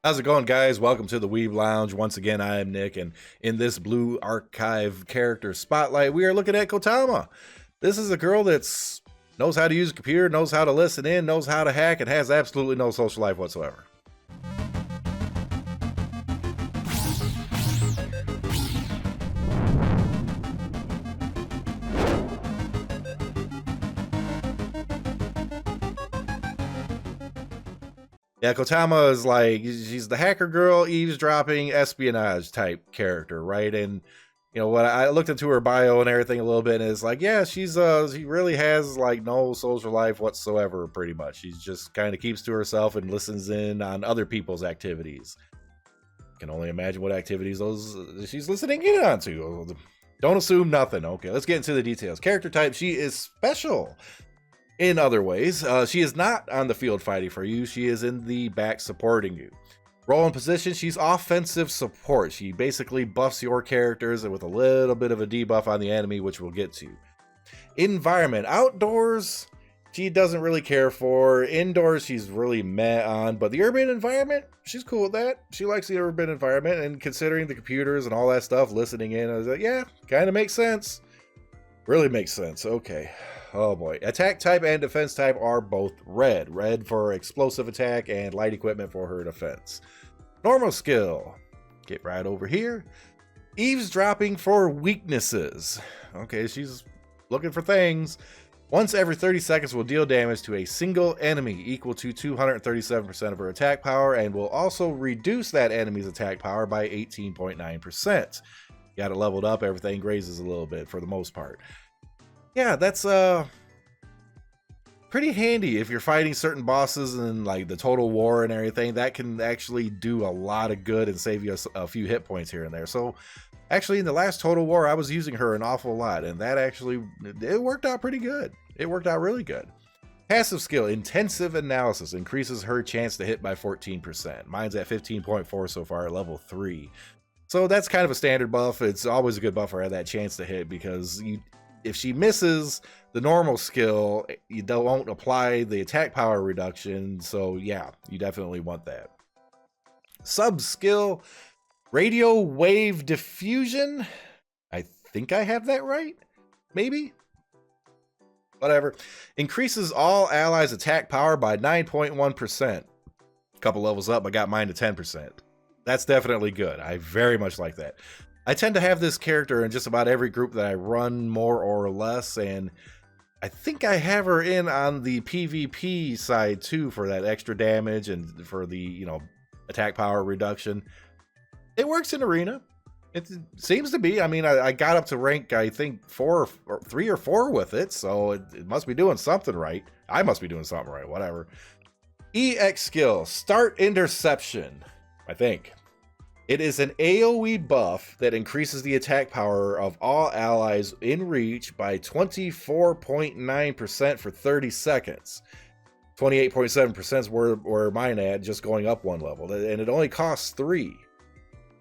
How's it going, guys? Welcome to the Weeb Lounge. Once again, I am Nick, and in this blue archive character spotlight, we are looking at Kotama. This is a girl that's knows how to use a computer, knows how to listen in, knows how to hack, and has absolutely no social life whatsoever. Yeah, Kotama is like, she's the hacker girl, eavesdropping, espionage type character, right? And you know what, I looked into her bio and everything a little bit, and it's like, yeah, she really has like no social life whatsoever, pretty much. She just kind of keeps to herself and listens in on other people's activities. Can only imagine what activities those she's listening in on to. Don't assume nothing. Okay, let's get into the details. Character type, she is special. In other ways, she is not on the field fighting for you. She is in the back supporting you. Role and position, she's offensive support. She basically buffs your characters with a little bit of a debuff on the enemy, which we'll get to. Environment, outdoors, she doesn't really care for. Indoors, she's really meh on. But the urban environment, she's cool with that. She likes the urban environment, and considering the computers and all that stuff, listening in, I was like, yeah, kind of makes sense. Really makes sense. Okay. Oh boy. Attack type and defense type are both red. Red for explosive attack and light equipment for her defense. Normal skill. Get right over here. Eavesdropping for weaknesses. Okay, she's looking for things. Once every 30 seconds will deal damage to a single enemy equal to 237% of her attack power, and will also reduce that enemy's attack power by 18.9%. Got it leveled up, everything raises a little bit for the most part. Yeah, that's pretty handy if you're fighting certain bosses and like the Total War and everything. That can actually do a lot of good and save you a few hit points here and there. So actually in the last Total War, I was using her an awful lot, and that actually, it worked out pretty good. It worked out really good. Passive skill, intensive analysis, increases her chance to hit by 14%. Mine's at 15.4 so far, level 3. So that's kind of a standard buff. It's always a good buff for her, that chance to hit, because if she misses the normal skill, you don't apply the attack power reduction. So yeah, you definitely want that. Sub skill, radio wave diffusion. I think I have that right. Maybe. Whatever. Increases all allies' attack power by 9.1%. A couple levels up, I got mine to 10%. That's definitely good. I very much like that. I tend to have this character in just about every group that I run, more or less, and I think I have her in on the PvP side too for that extra damage and for the, you know, attack power reduction. It works in arena. It seems to be. I mean, I got up to rank, I think 3 or 4 with it, so it must be doing something right. I must be doing something right, whatever. EX skill, start interception, I think. It is an AoE buff that increases the attack power of all allies in reach by 24.9% for 30 seconds. 28.7% is where mine at, just going up one level, and it only costs 3.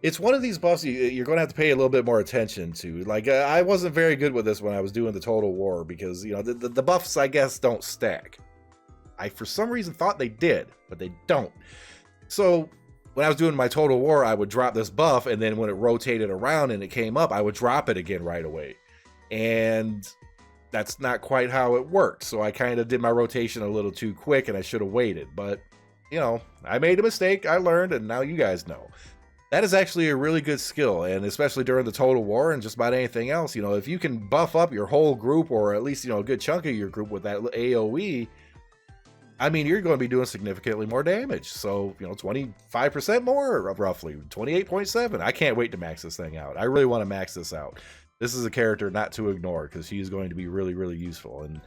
It's one of these buffs you're going to have to pay a little bit more attention to. Like, I wasn't very good with this when I was doing the Total War, because, you know, the buffs, I guess, don't stack. I, for some reason, thought they did, but they don't. So when I was doing my Total War, I would drop this buff, and then when it rotated around and it came up, I would drop it again right away. And that's not quite how it worked. So I kind of did my rotation a little too quick, and I should have waited. But, you know, I made a mistake, I learned, and now you guys know. That is actually a really good skill, and especially during the Total War and just about anything else, you know, if you can buff up your whole group, or at least, you know, a good chunk of your group with that AoE, I mean, you're going to be doing significantly more damage. So, you know, 25% more, roughly, 28.7. I can't wait to max this thing out. I really want to max this out. This is a character not to ignore, because she is going to be really, really useful. And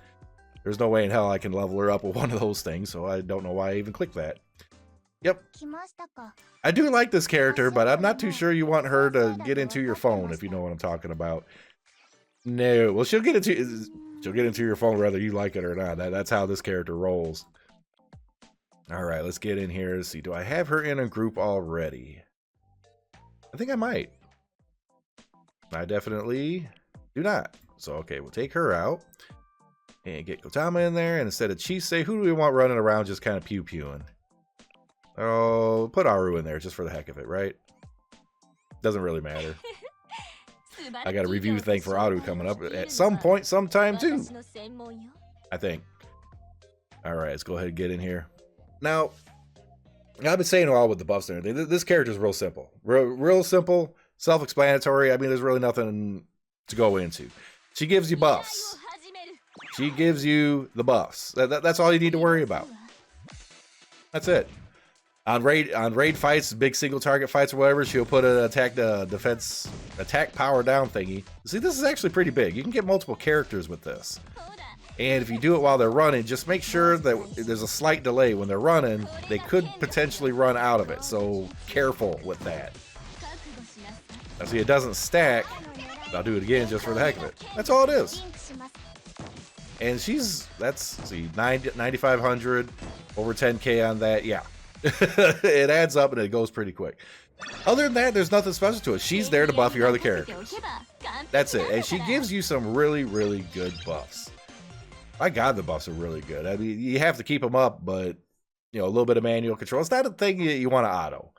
there's no way in hell I can level her up with one of those things, so I don't know why I even clicked that. Yep. I do like this character, but I'm not too sure you want her to get into your phone, if you know what I'm talking about. No. Well, she'll get into your phone whether you like it or not. That's how this character rolls. All right, let's get in here. Let's see. Do I have her in a group already? I think I might. I definitely do not. So, okay, we'll take her out and get Kotama in there. And instead of Chise, who do we want running around just kind of pew-pewing? Oh, put Aru in there just for the heck of it, right? Doesn't really matter. I got a review thing for Aru coming up at some point, sometime too. I think. All right, let's go ahead and get in here. Now, I've been saying all with the buffs and everything. This character is real simple. Real simple, self-explanatory. I mean, there's really nothing to go into. She gives you buffs. She gives you the buffs. That's all you need to worry about. That's it. On raid fights, big single target fights or whatever, she'll put an attack power down thingy. See, this is actually pretty big. You can get multiple characters with this. And if you do it while they're running, just make sure that there's a slight delay. When they're running, they could potentially run out of it. So careful with that. Now see, it doesn't stack. I'll do it again just for the heck of it. That's all it is. And that's 9,500, over 10K on that. Yeah. It adds up and it goes pretty quick. Other than that, there's nothing special to it. She's there to buff your other characters. That's it. And she gives you some really, really good buffs. My God, the buffs are really good. I mean, you have to keep them up, but you know, a little bit of manual control. It's not a thing you want to auto.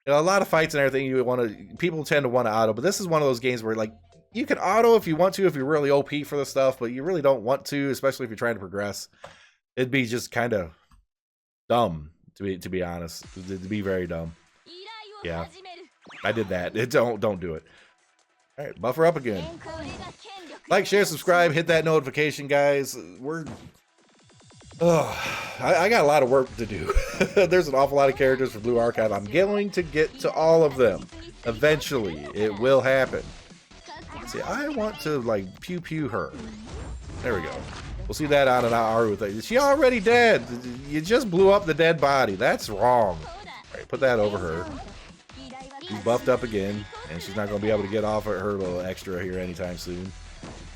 You know, a lot of fights and everything people tend to want to auto, but this is one of those games where like you can auto if you want to, if you're really OP for the stuff, but you really don't want to, especially if you're trying to progress. It'd be just kind of dumb, to be honest. It'd be very dumb. Yeah, I did that. Don't do it. All right, buffer up again. Like, share, subscribe, hit that notification, guys. I got a lot of work to do. There's an awful lot of characters for Blue Archive. I'm going to get to all of them. Eventually, it will happen. See, I want to, like, pew her. There we go. We'll see that on an Aru thing. Is she already dead? You just blew up the dead body. That's wrong. All right, put that over her. She's buffed up again, and she's not going to be able to get off of her little extra here anytime soon.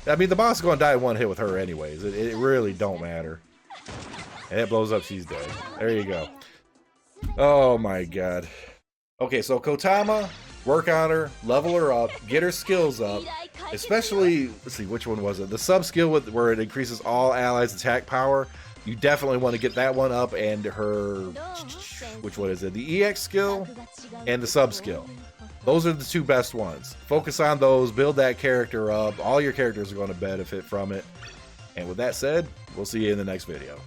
I mean, the boss is going to die in one hit with her anyways. It really don't matter. And it blows up, she's dead. There you go. Oh my God. Okay, so Kotama, work on her, level her up, get her skills up. Especially, let's see, which one was it? The sub skill where it increases all allies' attack power. You definitely want to get that one up, and her, which one is it? The EX skill and the sub skill. Those are the two best ones. Focus on those, build that character up. All your characters are going to benefit from it. And with that said, we'll see you in the next video.